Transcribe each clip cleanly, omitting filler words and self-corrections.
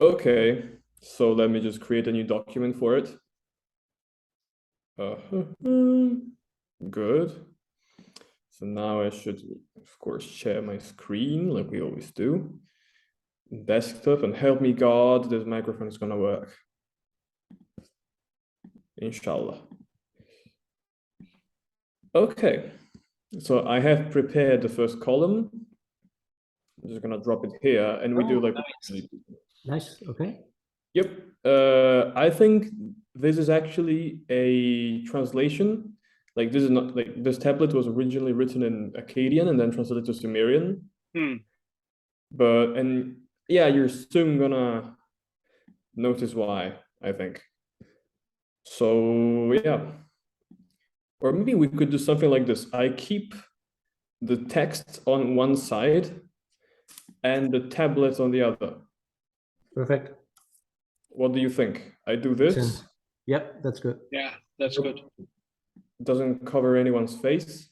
Okay, so let me just create a new document for it. Good. So now I should, of course, share my screen like we always do. Desktop, and help me God, this microphone is gonna work. Inshallah. Okay, so I have prepared the first column. I'm just gonna drop it here, and we do like nice. Okay. Yep. I think this is actually a translation. Like this is not like this tablet was originally written in Akkadian and then translated to Sumerian. But and yeah, you're soon gonna notice why, I think. So yeah. Or maybe we could do something like this. I keep the text on one side and the tablet on the other. Perfect. What do you think? I do this. Yep, that's good. Yeah, that's good. Doesn't cover anyone's face.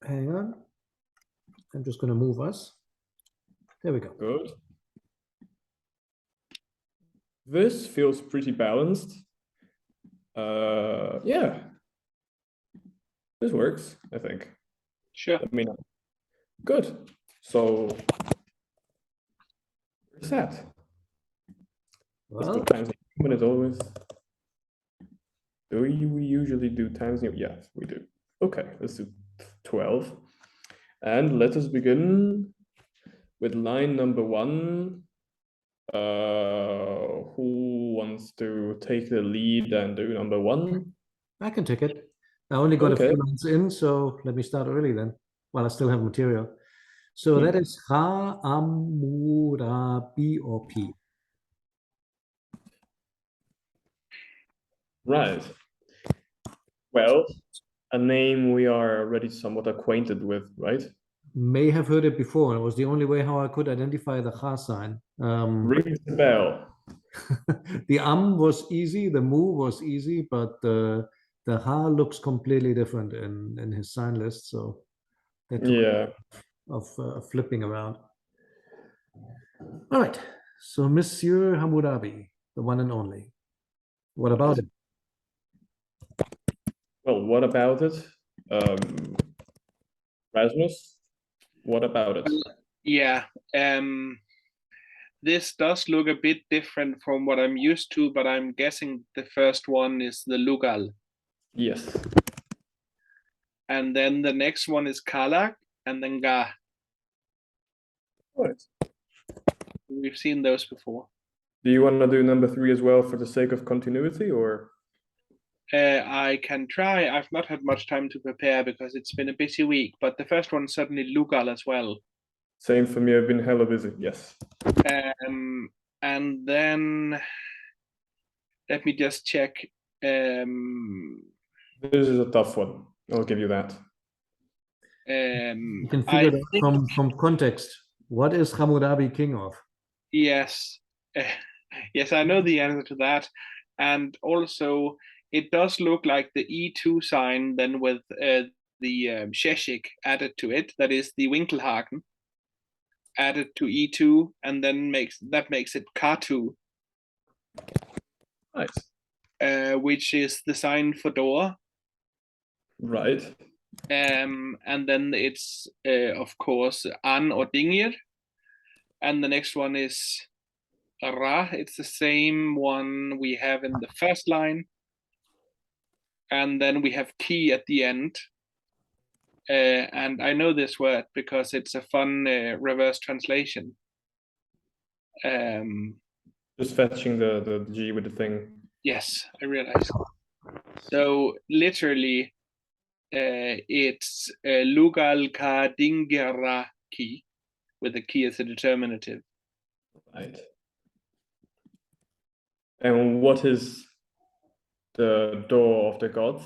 Hang on. I'm just going to move us. There we go. Good. This feels pretty balanced. Yeah. This works, I think. Sure. Let me know. Good. So where's that? Well, times new as always. Do we usually do times new? Yes, we do. Okay, let's do 12. And let us begin with line number 1. Who wants to take the lead and do number 1? I can take it. I only got a few lines in, so let me start early then, while I still have material. So that is Hammurabi or P. Right. Well, a name we are already somewhat acquainted with, right? May have heard it before. It was the only way how I could identify the Ha sign. Rings the bell. The was easy, the Mu was easy, but the Ha looks completely different in his sign list. So that took of flipping around. All right. So Monsieur Hammurabi, the one and only. What about it? Well, what about it? Rasmus, what about it? Yeah. This does look a bit different from what I'm used to, but I'm guessing the first one is the Lugal. Yes. And then the next one is Kalak, and then Ga. Right. We've seen those before. Do you want to do number 3 as well for the sake of continuity, or? I can try. I've not had much time to prepare because it's been a busy week, but the first one certainly Lugal as well. Same for me, I've been hella busy, yes. And then let me just check. This is a tough one. I'll give you that. You can figure it out from context. What is Hammurabi king of? Yes. Yes, I know the answer to that. And also, it does look like the E2 sign then with the Sheshik added to it. That is the Winkelhaken added to E2, and then makes it K2. Nice. Which is the sign for door. Right. And then it's of course An or Dingir. And the next one is Ra. It's the same one we have in the first line. And then we have Ki at the end. And I know this word because it's a fun reverse translation. Just fetching the G with the thing. Yes, I realize. So literally, it's Lugal Ka Dingira Ki, with the ki as a determinative. Right. And what is the door of the gods?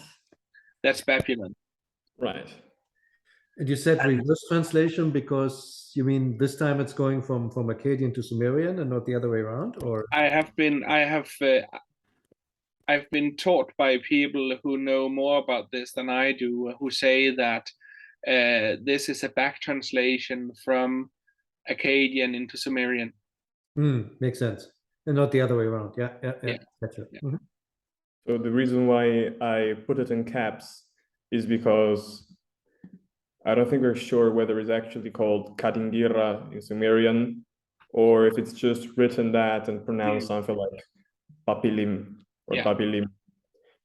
That's Babylon. Right. And you said reverse translation because you mean this time it's going from Akkadian to Sumerian and not the other way around, or? I've been taught by people who know more about this than I do, who say that this is a back translation from Akkadian into Sumerian. Makes sense. And not the other way around. Yeah. Gotcha. Yeah. So the reason why I put it in caps is because I don't think we're sure whether it's actually called Kadingira in Sumerian, or if it's just written that and pronounced something like Papilim or Babilim,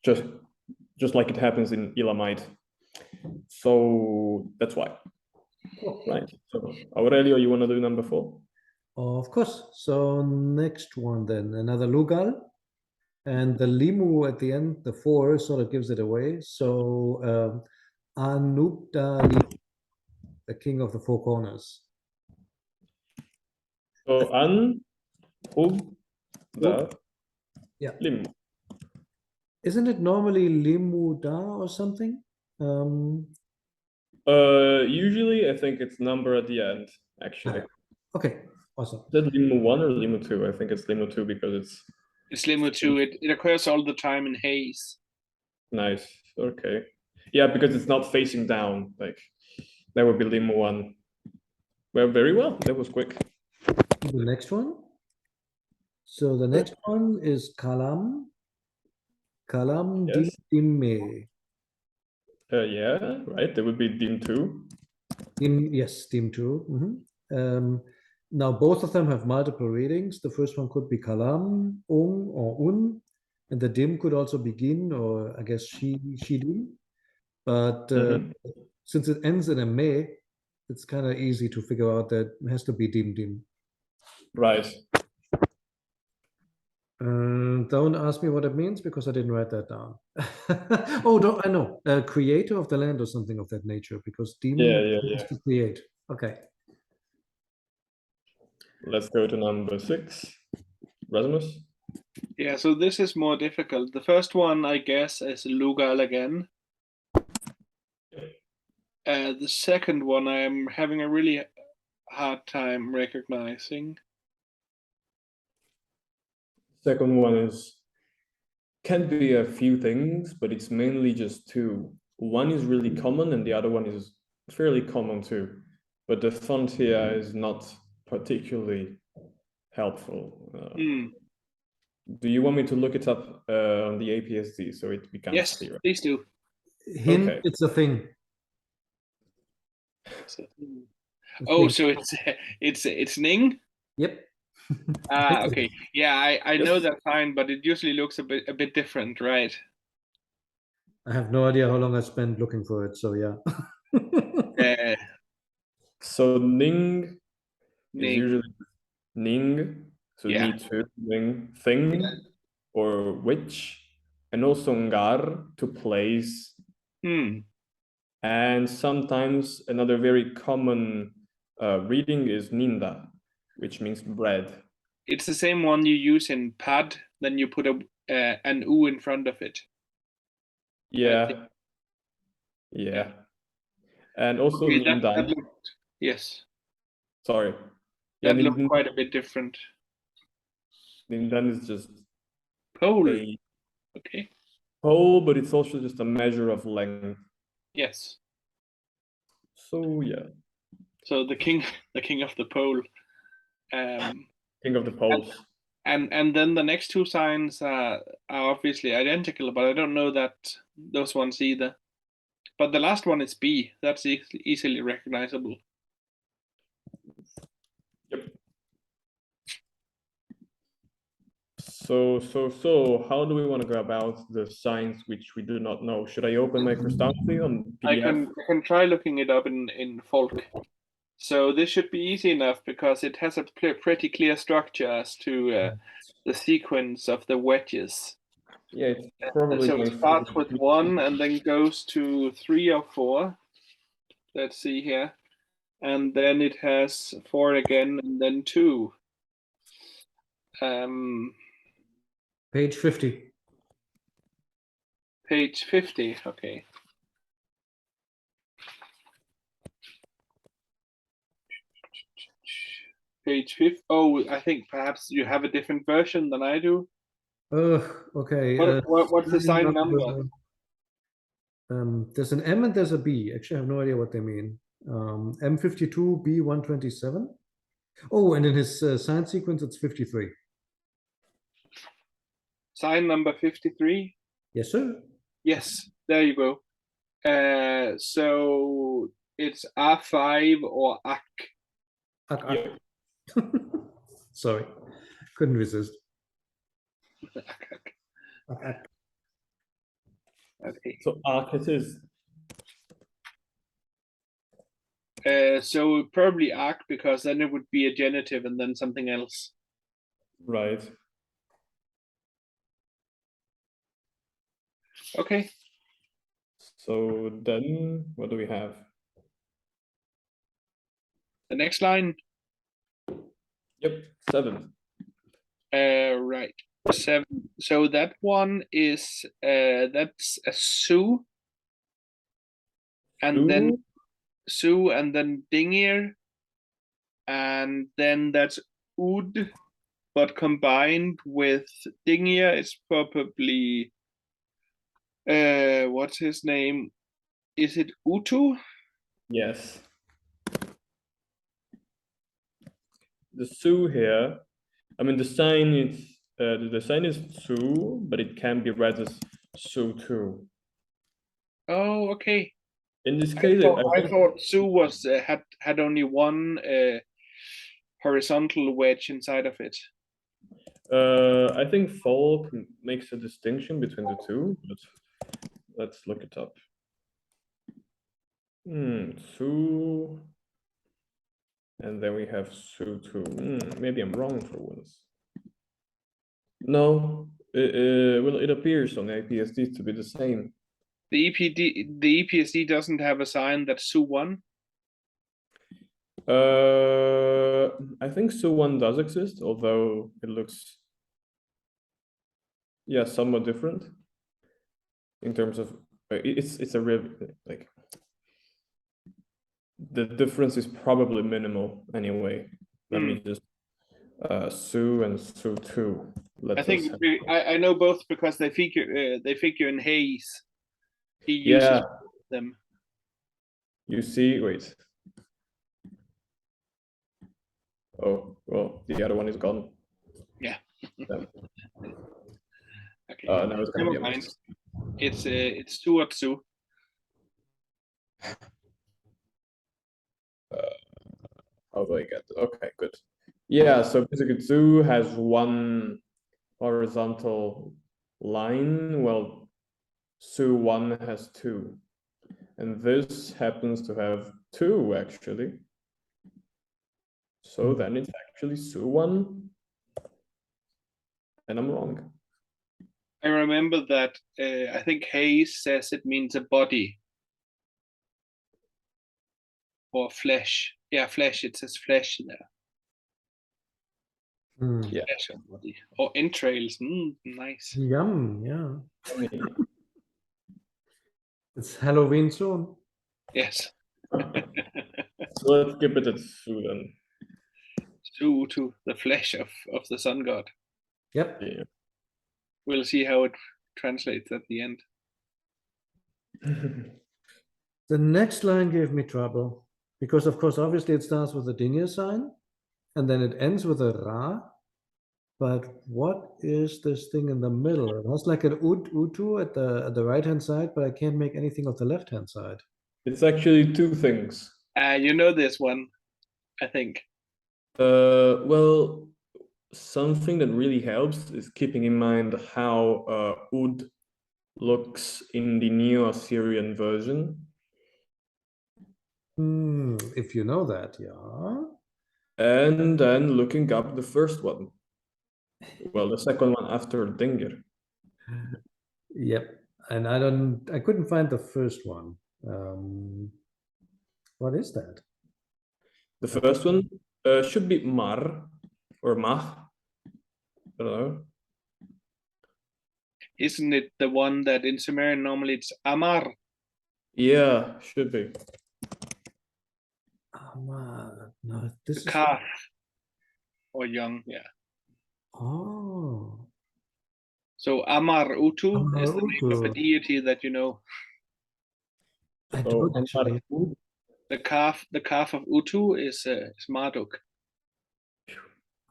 just like it happens in Elamite. So that's why. Right. So Aurelio, you want to do number 4? Of course. So next one then, another Lugal. And the limu at the end, the 4 sort of gives it away. So Anupta, the king of the 4 corners. So An, Hub, Da, Lim. Isn't it normally Limuda or something? Usually I think it's number at the end, actually. Okay, awesome. Is it Limu 1 or Limu 2? I think it's Limu 2 because it's Limu 2. It occurs all the time in haze. Nice. Okay. Yeah, because it's not facing down. Like that would be Limu 1. Well, very well. That was quick. The next one. So the next one is Kalam. Kalam Yes. Dimme. Yeah, right. That would be Dim 2. Yes, Dim 2. Now both of them have multiple readings. The first one could be Kalam, Ung or Un, and the Dim could also begin, or I guess Dim. But since it ends in a Me, it's kind of easy to figure out that it has to be Dim. Right. Don't ask me what it means because I didn't write that down. I know. Creator of the land or something of that nature, because Dim is to create. Okay. Let's go to number 6. Rasmus? Yeah, so this is more difficult. The first one, I guess, is Lugal again. The second one, I am having a really hard time recognizing. Second one can be a few things, but it's mainly just 2. One is really common and the other one is fairly common too. But the font here is not particularly helpful. Do you want me to look it up on the APSD so it becomes clear? Yes, please do. Hint, okay. It's a thing. Oh, so it's Ning? Yep. Okay. Yeah, I know that sign, but it usually looks a bit different, right? I have no idea how long I spent looking for it, so yeah. So Ning is usually Ning, so need to, Ning, thing, or which, and also Ngar, to place. And sometimes another very common reading is Ninda, which means bread. It's the same one you use in pad, then you put an U in front of it. Yeah. Yeah. And also Nindan. Yes. Sorry. That looks quite a bit different. Nindan is just pole. Okay. Pole, but it's also just a measure of length. Yes. So yeah. So the king of the pole. King of the poles. And then the next 2 signs are obviously identical, but I don't know those ones either. But the last one is B. That's easily recognizable. Yep. So how do we want to go about the signs which we do not know? Should I open my Christology on PDF? I can try looking it up in Volk. So this should be easy enough because it has a pretty clear structure as to the sequence of the wedges. Yeah, it's probably so it starts with 1 and then goes to 3 or 4. Let's see here. And then it has 4 again and then 2. Page 50. Page 50, okay. Page 50. Oh, I think perhaps you have a different version than I do. Okay. What's the sign number? There's an M and there's a B. Actually, I have no idea what they mean. M52, B127. Oh, and in his sign sequence, it's 53. sign number 53. Yes, sir. Yes, there you go. So it's A5 or AK. Yeah. Sorry, couldn't resist. Okay. So AK it is. So probably AK, because then it would be a genitive and then something else. Right. Okay. So then what do we have? The next line. Yep, 7. Right. 7. So that one is that's a Su. And then Su and then Dingir. And then that's Ud, but combined with Dingir is probably what's his name? Is it Utu? Yes. The Su here, I mean the sign is Su, but it can be read as Su too. Oh, okay. In this case, I thought Su was had only one horizontal wedge inside of it. I think Volk makes a distinction between the two, but let's look it up. Su, and then we have Su too. Maybe I'm wrong for once. No, well, it appears on the IPSD to be the same. The EPSD doesn't have a sign that's Su1. I think Su1 does exist, although it looks, yeah, somewhat different in terms of it's a real, like, the difference is probably minimal anyway. Let me just Su and Su2. I think I know both because they figure in Hayes. He uses them. You see, wait. Oh, well, the other one is gone. Yeah. Okay. Now it's gonna be a mix. It's Su. How do I get it? Okay, good. Yeah, so basically Su has one horizontal line, well, Su1 has 2. And this happens to have 2 actually. So then it's actually Su1. And I'm wrong. I remember that I think Hayes says it means a body. Or flesh. Yeah, flesh. It says flesh there. Yeah. Flesh and body. Or entrails. Nice. Yum, yeah. It's Halloween soon. Yes. So let's give it a Su then. Su to the flesh of the sun god. Yep. Yeah. We'll see how it translates at the end. The next line gave me trouble because, of course, obviously it starts with a Dingir sign and then it ends with a Ra. But what is this thing in the middle? It has like an Utu at the right-hand side, but I can't make anything of the left-hand side. It's actually 2 things. You know this one, I think. Well, something that really helps is keeping in mind how Ud looks in the Neo-Assyrian version. If you know that, yeah. And then looking up the first one. Well, the second one after Dingir. Yep. And I couldn't find the first one. What is that? The first one should be Mar or Mah. I don't know. Isn't it the one that in Sumerian normally it's Amar? Yeah, should be. Amar. No, this is calf. Or young, yeah. Oh. So Amar Utu Amar is the name of a deity that you know. I don't actually. The calf of Utu is Marduk.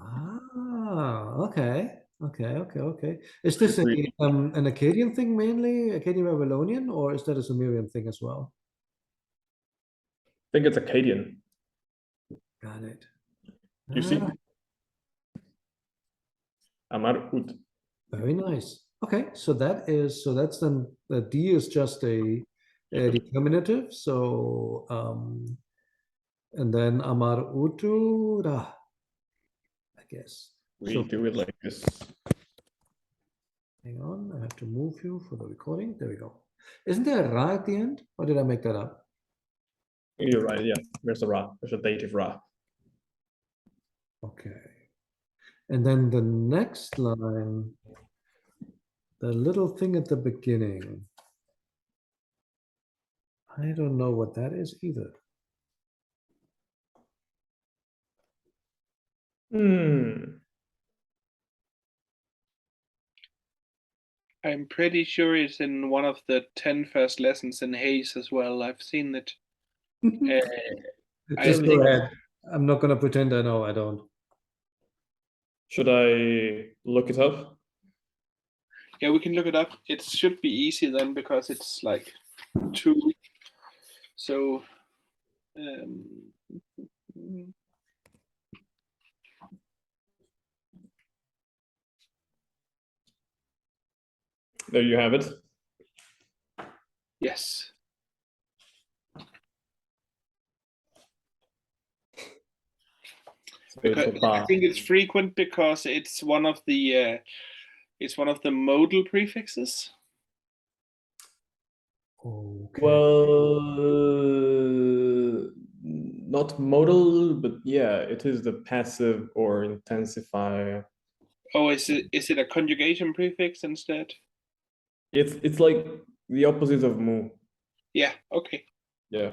Ah, okay. Okay. Is this an Akkadian thing mainly, Akkadian Babylonian, or is that a Sumerian thing as well? I think it's Akkadian. Got it. You see? Amar Ut. Very nice. Okay, so that's then the D is just a determinative. So and then Amar Utu Ra, I guess. We do it like this. Hang on, I have to move you for the recording. There we go. Isn't there a Ra at the end, or did I make that up? You're right, yeah. There's a Ra. There's a dative Ra. Okay. And then the next line, the little thing at the beginning. I don't know what that is either. I'm pretty sure it's in one of the 10 first lessons in Hayes as well. I've seen it. Just go ahead. I'm not going to pretend I know. I don't. Should I look it up? Yeah, we can look it up. It should be easy then because it's like 2. So there you have it. Yes. I think it's frequent because it's one of the modal prefixes. Okay. Well, not modal, but yeah, it is the passive or intensifier. Oh, is it a conjugation prefix instead? It's like the opposite of mu. Yeah. Okay. Yeah.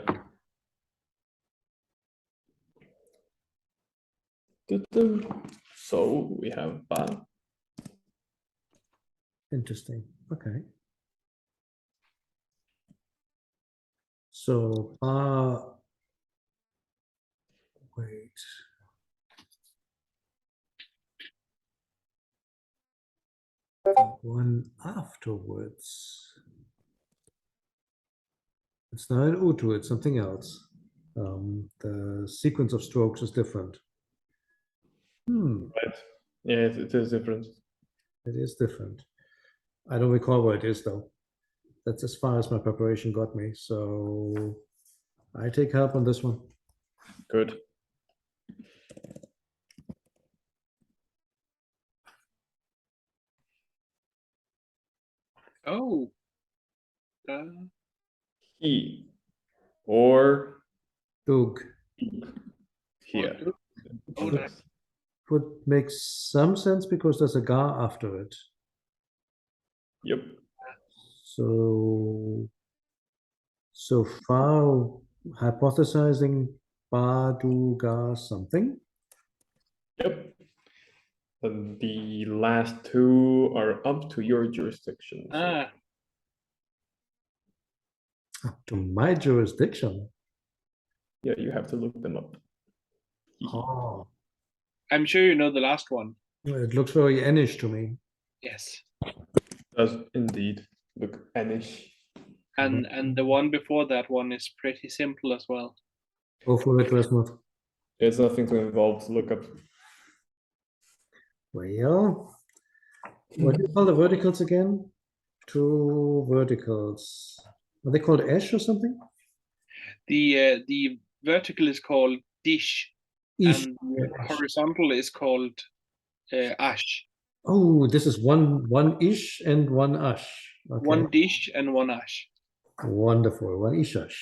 So we have ba. Interesting. Okay. So wait. One afterwards. It's not an Utu, it's something else. The sequence of strokes is different. Right. Yeah, it is different. It is different. I don't recall what it is though. That's as far as my preparation got me. So I take help on this one. Good. Oh. He or Dug. Here. Would make some sense because there's a ga after it. Yep. So far hypothesizing ba du ga something. Yep. And the last 2 are up to your jurisdiction. So. Up to my jurisdiction. Yeah, you have to look them up. Oh. I'm sure you know the last one. It looks very Enish to me. Yes. It does indeed look Enish. And the one before that one is pretty simple as well. Go for it, Rasmus. There's nothing to involve to look up. Well, what do you call the verticals again? 2 verticals. Are they called ash or something? The vertical is called dish, Ish. and the horizontal is called ash. Oh, this is one ish and one ash. Okay. 1 dish and 1 ash. Wonderful. 1 ishash.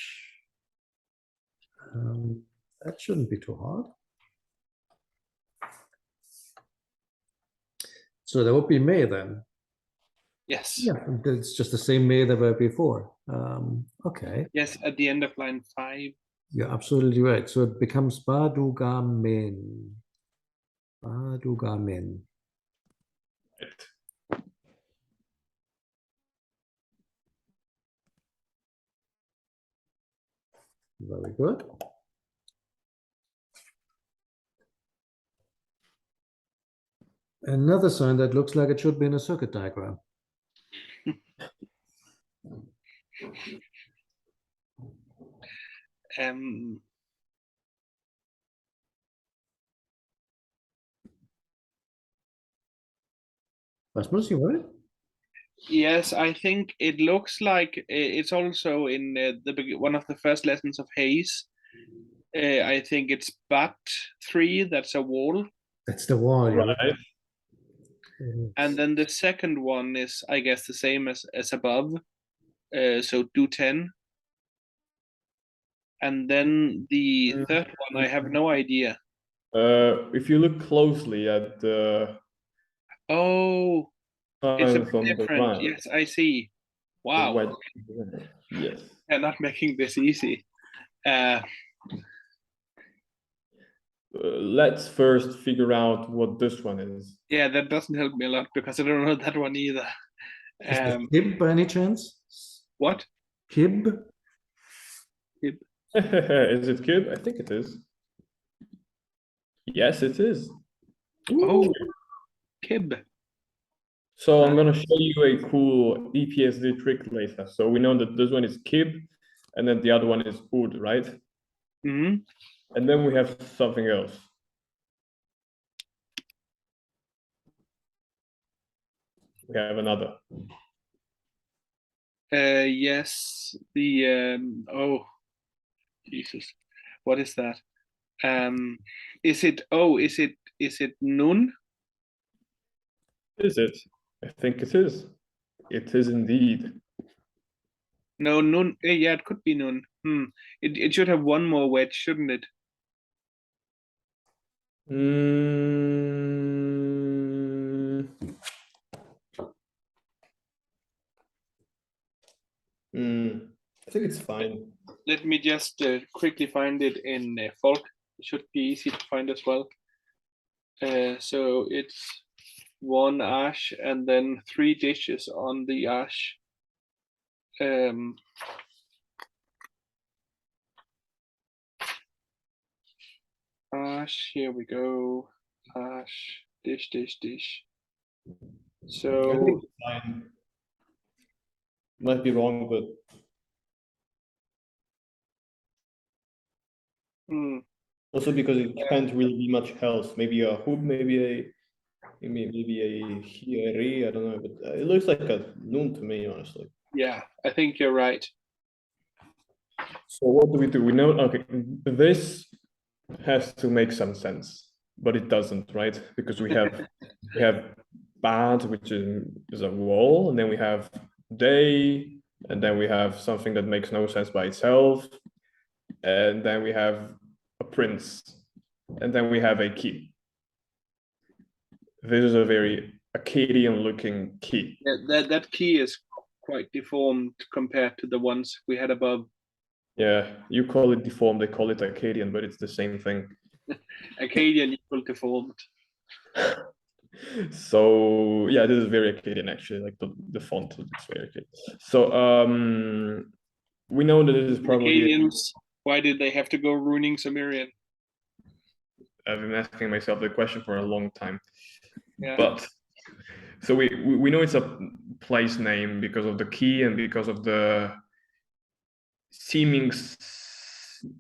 That shouldn't be too hard. So that would be May then. Yes. Yeah, it's just the same May that were before. Okay. Yes, at the end of line 5. You're absolutely right. So it becomes Badugamen. Badugamen. Right. Very good. Another sign that looks like it should be in a circuit diagram. Rasmus, you right? Yes, I think it looks like it's also in one of the first lessons of Hayes. I think it's but 3, that's a wall. That's the wall, Right. And then the second one is, I guess, the same as above. So do 10. And then the third one, I have no idea. If you look closely at the Oh, it's a sign bit from the different. right, Yes, I see. Wow. white, yes. They're not making this easy. Let's first figure out what this one is. Yeah, that doesn't help me a lot because I don't know that one either. Is this Kib by any chance? What? Kib? Kib. Is it Kib? I think it is. Yes, it is. Oh, Kib. So I'm gonna show you a cool EPSD trick later. So we know that this one is Kib, and then the other one is Ud, right? Mm-hmm. And then we have something else. We have another. Yes, the oh, Jesus, what is that? Is it Nun? Is it? I think it is. It is indeed. No, Nun. Yeah, it could be Nun. It should have one more wedge, shouldn't it? I think it's fine. Let me just quickly find it in Volk. It should be easy to find as well. So it's 1 ash and then 3 dishes on the ash. Ash, here we go. Ash, dish, dish, dish. So I think it's fine. Might be wrong, but also because it can't really be much else. Maybe a hoop, maybe a here, I don't know, but it looks like a noon to me, honestly. Yeah, I think you're right. So what do we do? We know, okay, this has to make some sense, but it doesn't, right? Because we have bad, which is a wall, and then we have day, and then we have something that makes no sense by itself, and then we have a prince, and then we have a key. This is a very Akkadian looking key. Yeah, that key is quite deformed compared to the ones we had above. Yeah, you call it deformed, they call it Akkadian, but it's the same thing. Akkadian equal deformed. So yeah, this is very Akkadian actually, like the font is very Akkadian. So we know that this is probably Akkadians. Why did they have to go ruining Sumerian? I've been asking myself the question for a long time. Yeah. But so we know it's a place name because of the key and because of the seeming.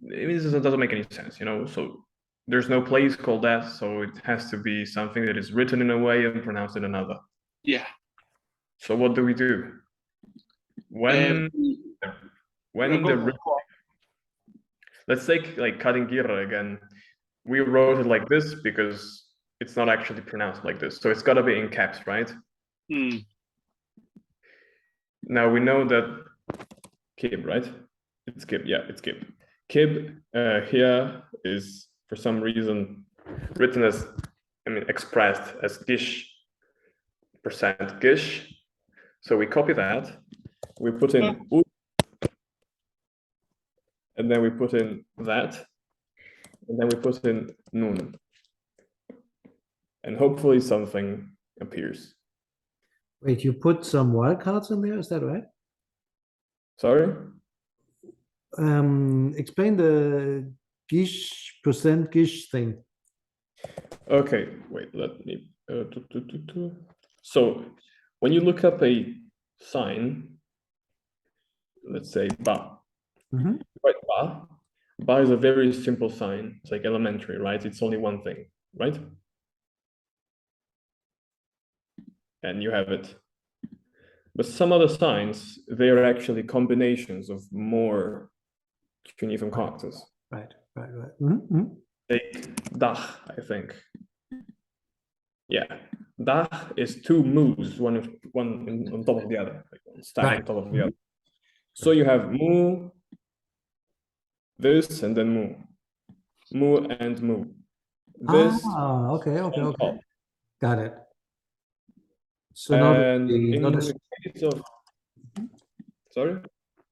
It doesn't make any sense, you know. So there's no place called that, so it has to be something that is written in a way and pronounced in another. Yeah. So what do we do when let's take like Kadingir again. We wrote it like this because it's not actually pronounced like this. So it's got to be in caps, right? Now we know that Kib, right? It's Kib. Yeah, it's Kib. Kib here is for some reason written as, expressed as gish, percent gish. So we copy that. We put in ud, and then we put in that. And then we put in nun. And hopefully something appears. Wait, you put some wildcards in there, is that right? Sorry? Explain the gish, percent gish thing. Okay, wait, let me So when you look up a sign, let's say ba, right? Ba is a very simple sign. It's like elementary, right? It's only one thing, right? And you have it. But some other signs, they are actually combinations of more cuneiform characters. Right. Take dach, I think. Yeah, dach is two moos, one on top of the other, like one stack on top of the other. So you have mu, this, and then mu and mu. This. Okay. Got it. So and in the case of, sorry?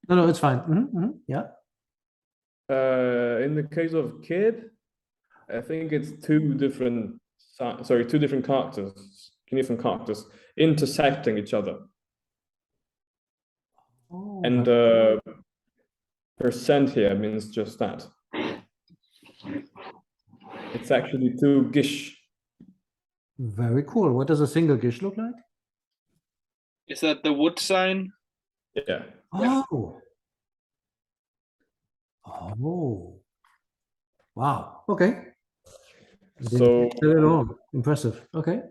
No, it's fine. Yeah. In the case of kid, I think it's two different characters, cuneiform characters, intersecting each other. And percent here means just that. It's actually two gish. Very cool. What does a single gish look like? Is that the wood sign? Yeah. Oh. Wow. Okay. So impressive. Okay.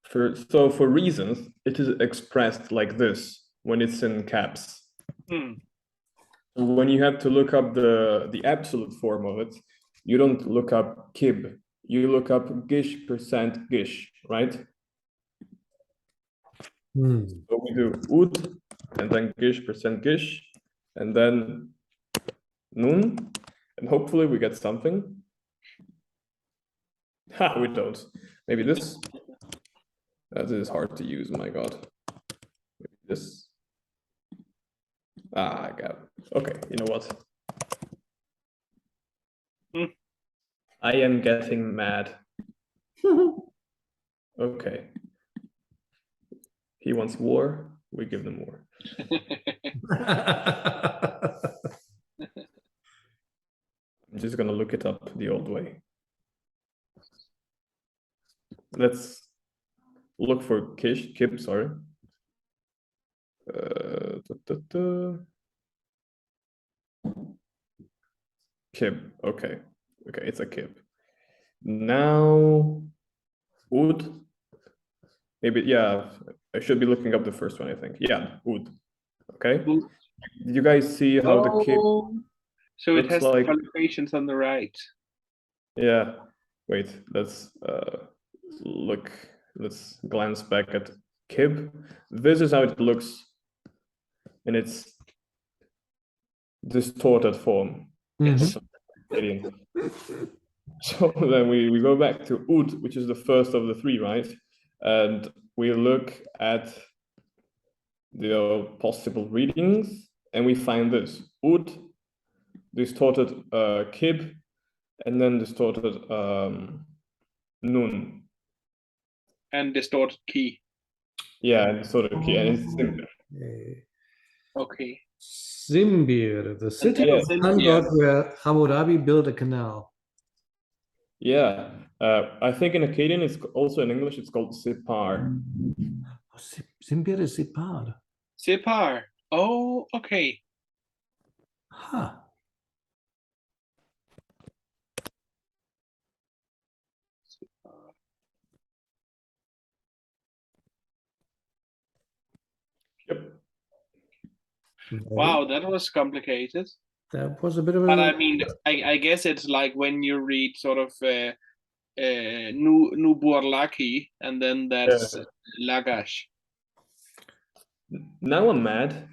For reasons, it is expressed like this when it's in caps. When you have to look up the absolute form of it, you don't look up kib, you look up gish percent gish, right? So we do ud, and then gish percent gish, and then nun, and hopefully we get something. Ha, we don't. Maybe this. That is hard to use, my God. Maybe this. Ah, I got it. Okay, you know what? I am getting mad. Okay. He wants war, we give them war. I'm just gonna look it up the old way. Let's look for kib, sorry. Kib, okay, it's a kib. Now, ud. Maybe, yeah, I should be looking up the first one, I think. Yeah, ud. Okay. Did you guys see how the kib? So it has like collocations on the right. Yeah. Wait, let's look. Let's glance back at kib. This is how it looks in its distorted form. So then we go back to ud, which is the first of the three, right? And we look at the possible readings, and we find this ud, distorted kib, and then distorted nun. And distorted key. Yeah, distorted key, and it's Zimbir. Okay. Zimbir, the city of sun god where Hammurabi built a canal. Yeah, I think in Akkadian, it's also in English, it's called Sipar. Zimbir is Sipar. Sipar. Oh, okay. Huh. Yep. Wow, that was complicated. That was a bit of a... But I mean, I guess it's like when you read sort of Nuburlaki, and then that's Lagash. Now I'm mad,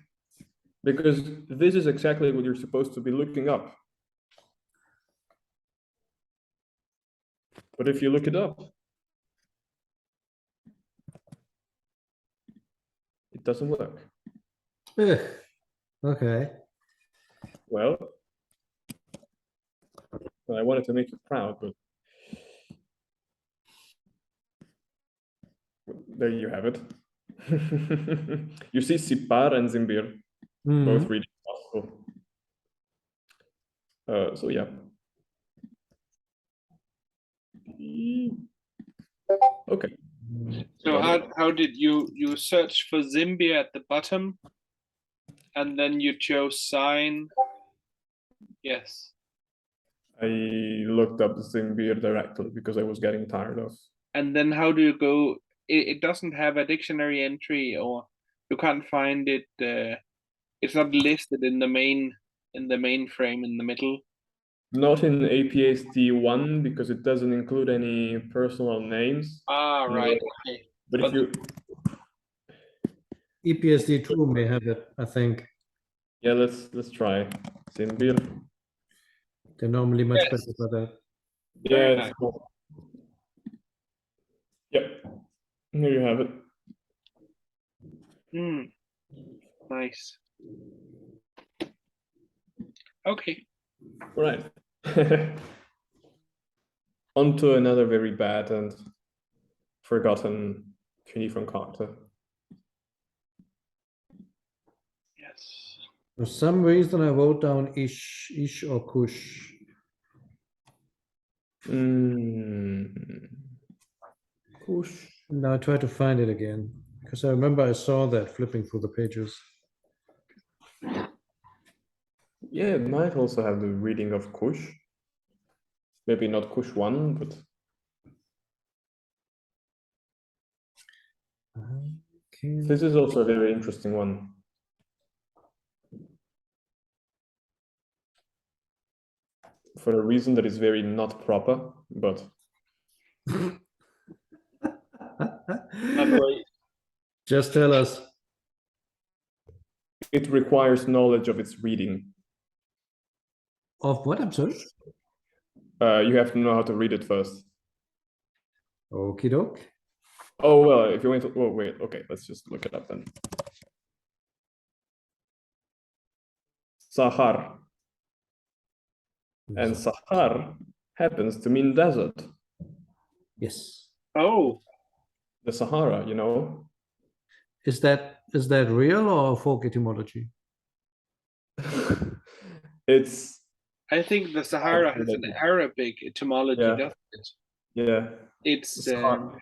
because this is exactly what you're supposed to be looking up. But if you look it up, it doesn't work. Okay. Well, I wanted to make you proud, but there you have it. You see Sipar and Zimbir, both reading possible. So yeah. Okay. So how did you search for Zimbir at the bottom, and then you chose sign? Yes. I looked up Zimbir directly because I was getting tired of. And then how do you go? It doesn't have a dictionary entry, or you can't find it. It's not listed in the main frame in the middle. Not in APSD1 because it doesn't include any personal names. Ah, right. Okay. But if you EPSD2 may have it, I think. yeah, let's try Zimbir. They're normally much Yes. better for that. Yeah, Very it's nice. cool. Yep. Here you have it. Nice. Okay. Right. On to another very bad and forgotten cuneiform character. Yes. For some reason, I wrote down Ish or Kush. Kush. Now I try to find it again because I remember I saw that flipping through the pages. Yeah, it might also have the reading of Kush. Maybe not Kush 1, but this is also a very interesting one. For a reason that is very not proper, but just tell us. It requires knowledge of its reading. Of what? I'm sorry? You have to know how to read it first. Okie doke. Oh, well, if you want to, oh, wait, okay, let's just look it up then. Sahar. And Sahar happens to mean desert. Yes. Oh. The Sahara, you know. Is that real or folk etymology? It's. I think the Sahara has an Arabic etymology, doesn't it? Yeah. It's Sahara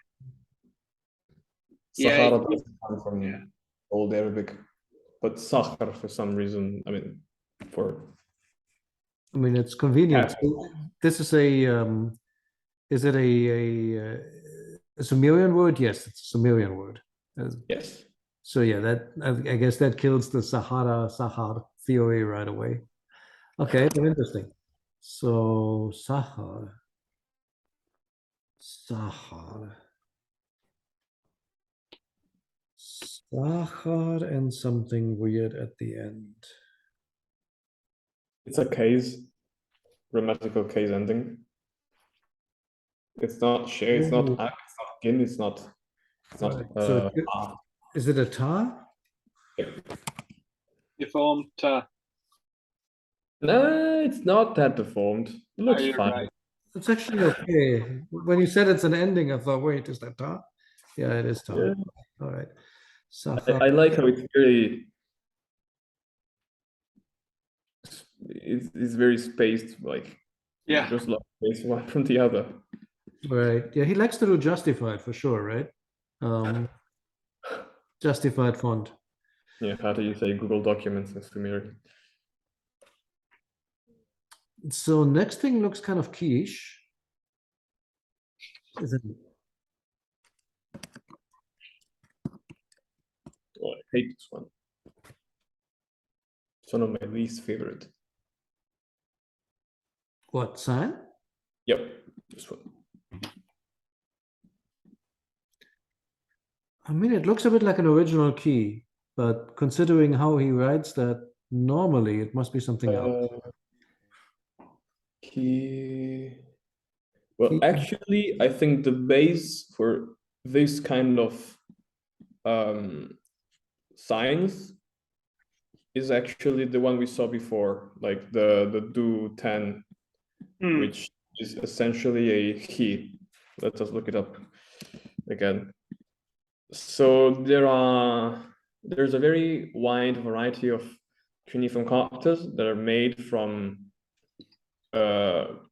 yeah. doesn't come from Old Arabic, but Sahar for some reason. I mean, it's convenient. This is a. Is it a Sumerian word? Yes, it's a Sumerian word. Yes. So yeah, that I guess that kills the Sahar theory right away. Okay, very interesting. So Sahar and something weird at the end. It's a case, grammatical case ending. It's not she, it's not ak, it's not gin, it's not so is it a ta? Deformed ta. No, it's not that deformed. It looks fine. Right. It's actually okay. When you said it's an ending, I thought, wait, is that ta? Yeah, it is ta. Yeah. All right. I like how it's very it's very spaced, like just like space one from the other. Right. Yeah, he likes to do justified for sure, right? Justified font. Yeah, how do you say Google Documents in Sumerian? So next thing looks kind of quiche. Is it? Oh, I hate this one. It's one of my least favorite. What, sign? Yep, this one. I mean, it looks a bit like an original key, but considering how he writes that normally, it must be something else. Key. Well, actually, I think the base for this kind of signs is actually the one we saw before, like the do 10, which is essentially a key. Let us look it up again. So there's a very wide variety of cuneiform characters that are made from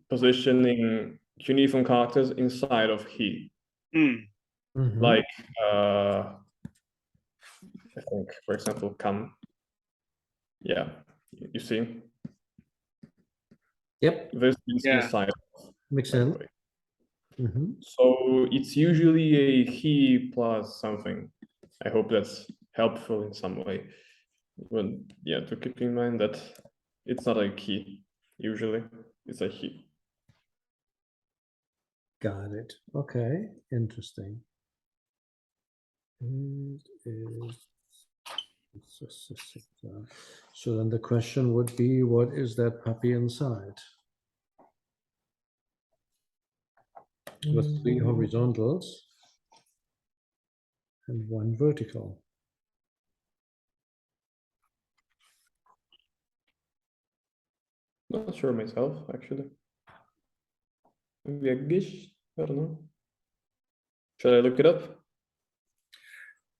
positioning cuneiform characters inside of he. Like, I think, for example, come. Yeah, you see? Yep. This is inside. Makes sense. So it's usually a he plus something. I hope that's helpful in some way. But yeah, to keep in mind that it's not a he, usually, it's a he. Got it. Okay, interesting. It is. So then the question would be, what is that puppy inside? With 3 horizontals and 1 vertical. Not sure myself, actually. Maybe a gish? I don't know. Should I look it up?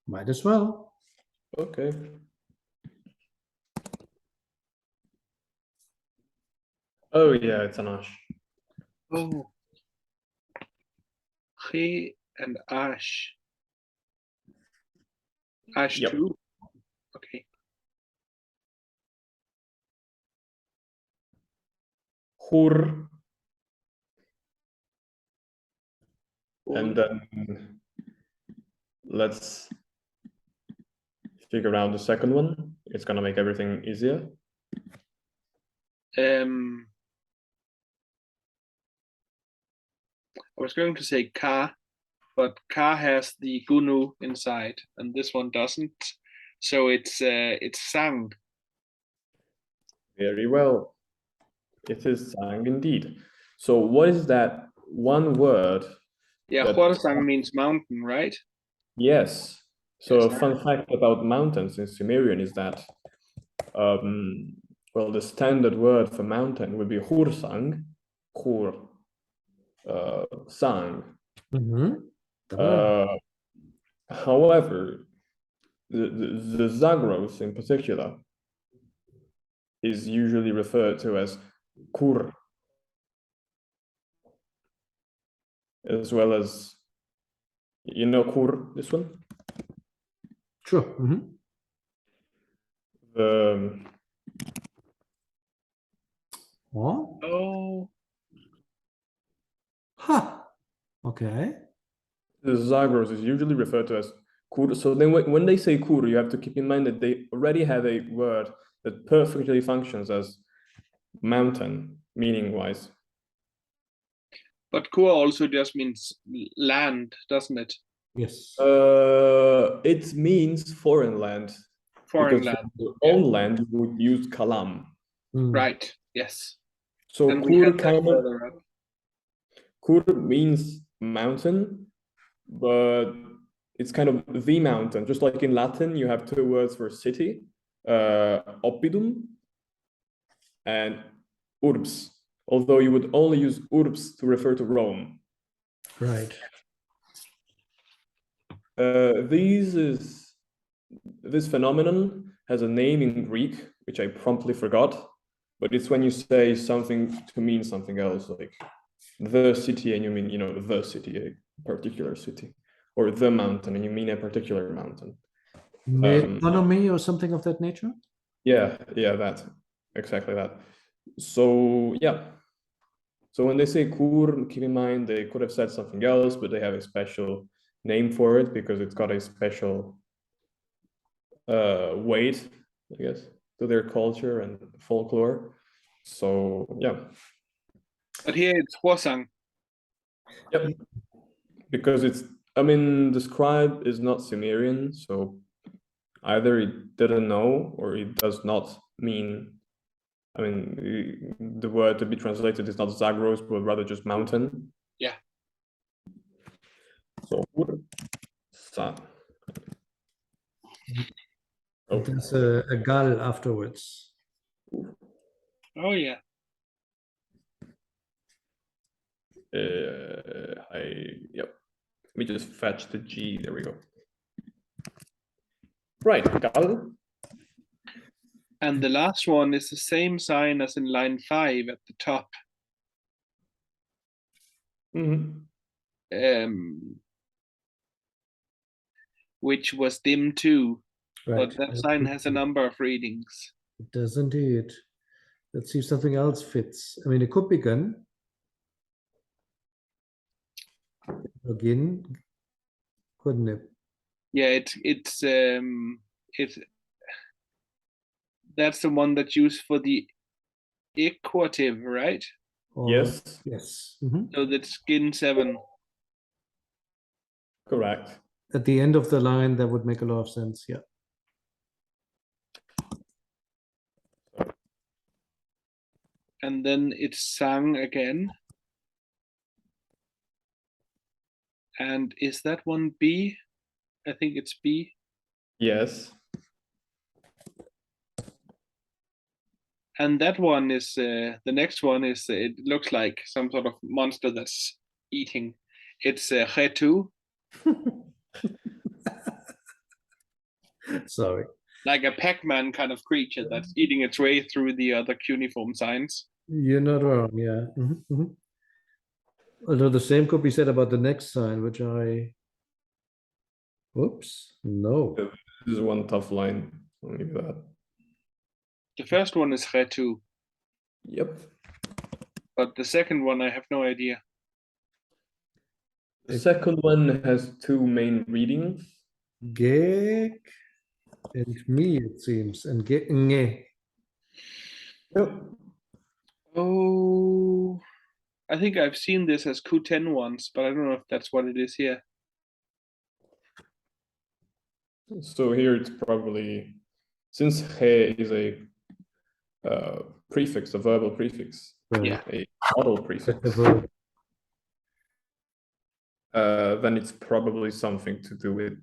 Might as well. Okay. Oh yeah, it's an ash. Oh. He and ash. Ash Yep. 2. Okay. Hur. And then let's figure out the second one. It's gonna make everything easier. I was going to say ka, but ka has the gunu inside, and this one doesn't. So it's sang. Very well. It is sang indeed. So what is that one word? Yeah, Horsang means mountain, right? Yes. So a fun fact about mountains in Sumerian is that, well, the standard word for mountain would be hursang, hur, sang. However, the Zagros in particular is usually referred to as kur, as well as, you know, kur, this one? Sure. Oh. Huh. Okay. The Zagros is usually referred to as kur. So then when they say kur, you have to keep in mind that they already have a word that perfectly functions as mountain, meaning-wise. But kur also just means land, doesn't it? Yes. It means foreign land. Foreign because land. For your own land, you would use kalam. Right. Yes. So and kur kur means mountain, but it's kind of the mountain. Just like in Latin, you have 2 words for city, oppidum and urbs. Although you would only use urbs to refer to Rome. Right. This phenomenon has a name in Greek, which I promptly forgot, but it's when you say something to mean something else, like the city, and you mean, the city, a particular city, or the mountain, and you mean a particular mountain. Metonymy or something of that nature? Yeah, exactly that. So yeah. So when they say kur, keep in mind they could have said something else, but they have a special name for it because it's got a special weight, I guess, to their culture and folklore. So yeah. But here it's Hwasang. Yep. Because the scribe is not Sumerian, so either it didn't know or it does not mean, the word to be translated is not Zagros, but rather just mountain. Yeah. So, Sa. There's a gal afterwards. Oh yeah. Yep. Let me just fetch the G. There we go. Right, gal. And the last one is the same sign as in line 5 at the top. which was dim too. Right. But that sign has a number of readings. It does indeed. Let's see if something else fits. I mean, it could be gun. Again, couldn't it? Yeah, it's that's the one that's used for the equative, right? Or, Yes. Yes. So that's skin 7. Correct. At the end of the line, that would make a lot of sense. Yeah. And then it's sang again. And is that one B? I think it's B. Yes. And that one is the next one is it looks like some sort of monster that's eating. It's Retu. Sorry. Like a Pac-Man kind of creature that's eating its way through the other cuneiform signs. You're not wrong. Yeah. Although the same could be said about the next sign, which Oops. No. This is one tough line. I'll give you that. The first one is Retu. Yep. But the second one, I have no idea. The second one has 2 main readings. Gek and me, it seems. And nge. Yep. Oh, I think I've seen this as Q10 once, but I don't know if that's what it is here. So here it's probably, since he is a prefix, a verbal prefix, Yeah. a model prefix, then it's probably something to do with,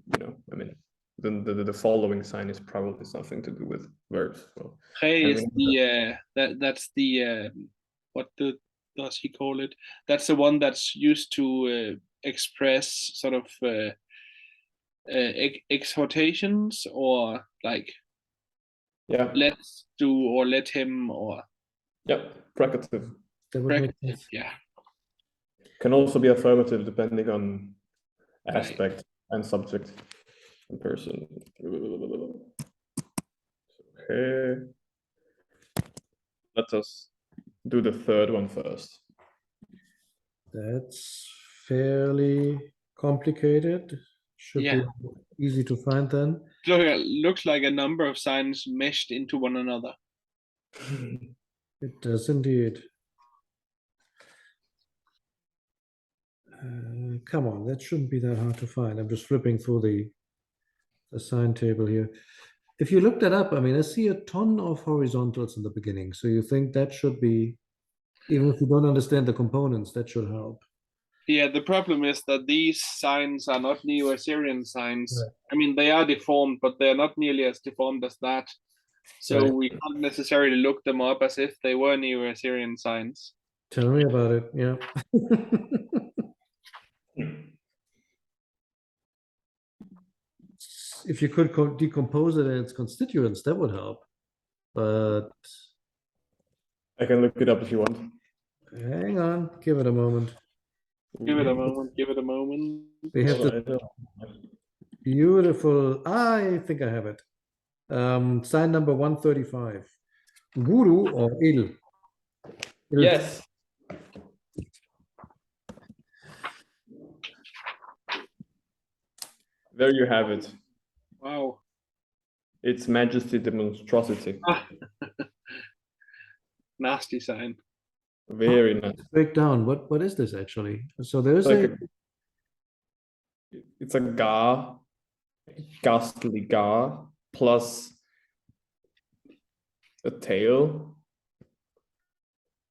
I mean, the following sign is probably something to do with verbs. Well, is the that's the what does he call it? That's the one that's used to express sort of exhortations or like let's do or let him or precative. Precative, yeah. Can also be affirmative depending on aspect and subject and person. Okay. Let us do the third one first. That's fairly complicated. Should be easy to find then. Looks like a number of signs meshed into one another. It does indeed. Come on, that shouldn't be that hard to find. I'm just flipping through the sign table here. If you look that up, I mean, I see a ton of horizontals in the beginning. So you think that should be, even if you don't understand the components, that should help. Yeah, the problem is that these signs are not Neo-Assyrian signs. Right. I mean, they are deformed, but they're not nearly as deformed as that. So we can't necessarily look them up as if they were Neo-Assyrian signs. Tell me about it, yeah. If you could decompose it in its constituents, that would help. But I can look it up if you want. Hang on, give it a moment. Give it a moment, give it a moment. We have the beautiful, I think I have it. Sign number 135. Guru or Il? Yes. There you have it. Wow. It's majesty demonstrosity. Nasty sign. Very nice. Break down. What is this actually? So there's it's a gar, ghastly gar, plus a tail,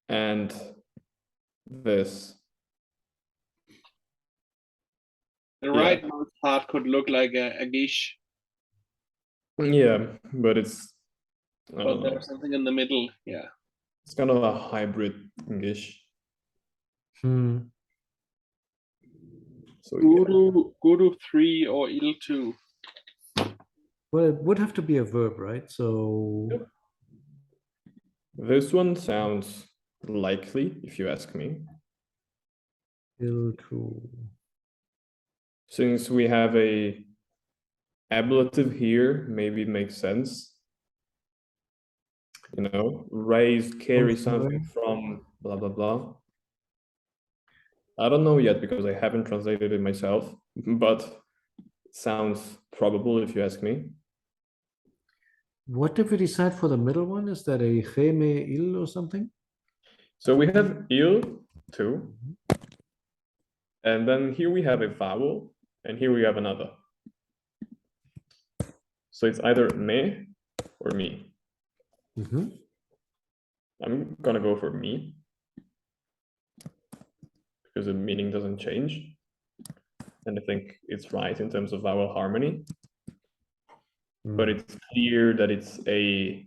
and this. The rightmost part could look like a gish. Yeah, but it's. But there's something in the middle. Yeah. It's kind of a hybrid gish. So Guru 3 or Il 2. Well, it would have to be a verb, right? So this one sounds likely, if you ask me. Il 2. Since we have a ablative here, maybe it makes sense. You know, raise, carry something from blah, blah, blah. I don't know yet because I haven't translated it myself, but it sounds probable if you ask me. What did we decide for the middle one? Is that a geme il or something? So we have il too. And then here we have a vowel, and here we have another. So it's either me or me. I'm gonna go for me because the meaning doesn't change. And I think it's right in terms of vowel harmony. But it's clear that it's a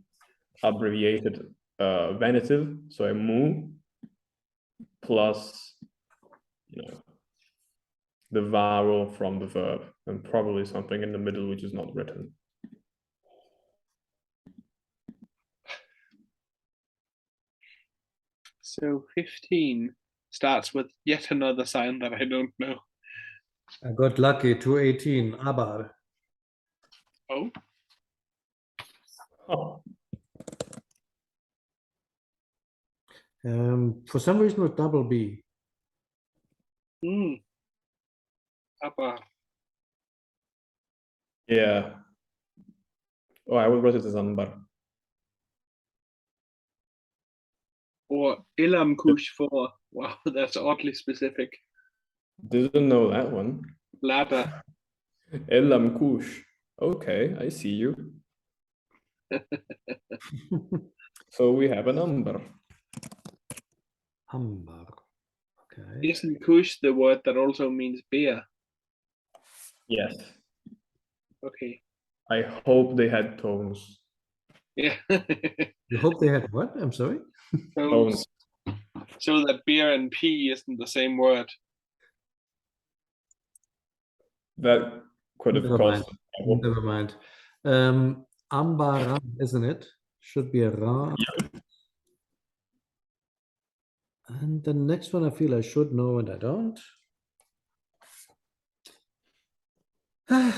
abbreviated venitive, so a mu plus, you know, the vowel from the verb, and probably something in the middle which is not written. So 15 starts with yet another sign that I don't know. I got lucky, 218, abar. Oh. Oh. For some reason with double B. Abar. Yeah. Oh, I would write it as ambar. Or Ilam Kush for, wow, that's oddly specific. Didn't know that one. Ladder. Elam kush. Okay, I see you. So we have a number. Ambar. Okay. Isn't Kush the word that also means beer? Yes. Okay. I hope they had tones. Yeah. You hope they had what? I'm sorry? Tones. So that beer and pee isn't the same word. That could have caused trouble. Never mind. Ambaran, isn't it? Should be a ra. Yeah. And the next one I feel I should know and I don't.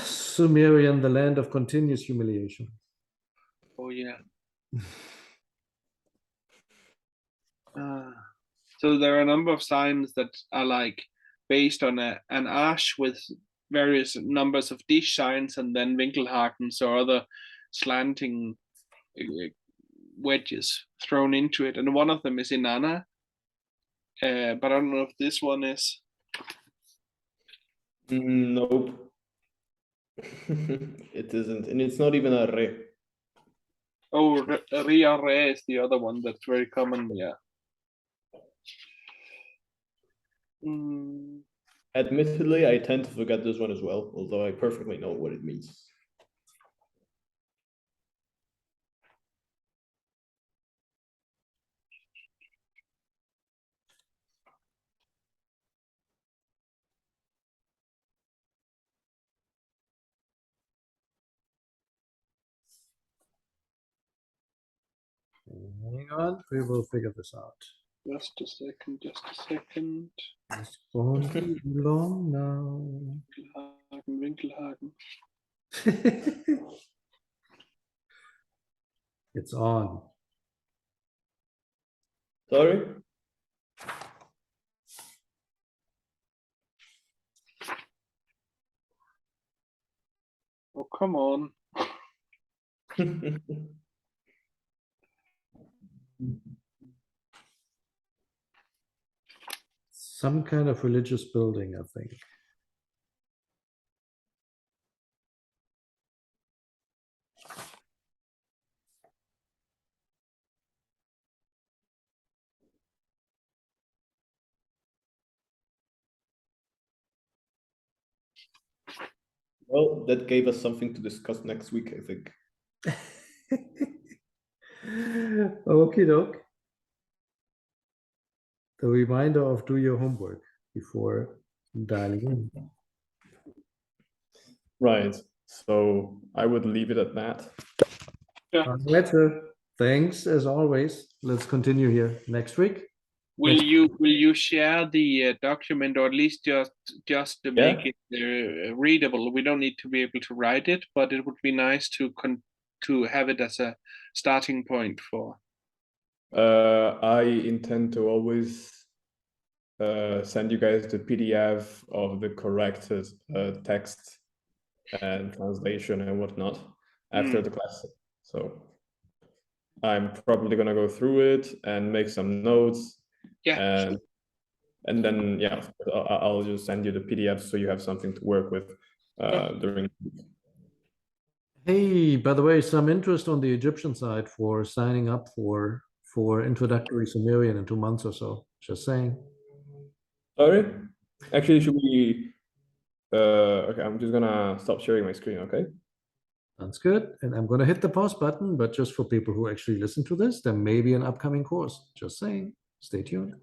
Sumerian, the land of continuous humiliation. Oh, yeah. So there are a number of signs that are like based on an ash with various numbers of dish signs and then Winkelhakens or other slanting wedges thrown into it. And one of them is Inanna. But I don't know if this one is. Nope. It isn't. And it's not even a re. Oh, Ria Re is the other one that's very common. Yeah. Admittedly, I tend to forget this one as well, although I perfectly know what it means. Hang on, we will figure this out. Just a second, just a second. This won't be long now. Winkelhaken. It's on. Sorry? Oh, come on. Some kind of religious building, I think. Well, that gave us something to discuss next week, I think. Okie doke. The reminder of do your homework before dialing in. Right. So I would leave it at that. Yeah. All right, sir. Thanks as always. Let's continue here next week. Will you share the document, or at least just to make it readable? We don't need to be able to write it, but it would be nice to have it as a starting point for. I intend to always send you guys the PDF of the corrected text and translation and whatnot after the class. So I'm probably gonna go through it and make some notes. Yeah. And then I'll just send you the PDF so you have something to work with during. Hey, by the way, some interest on the Egyptian side for signing up for introductory Sumerian in 2 months or so. Just saying. Sorry? Actually, should we? Okay, I'm just gonna stop sharing my screen. Okay. Sounds good. And I'm gonna hit the pause button, but just for people who actually listen to this, there may be an upcoming course. Just saying. Stay tuned.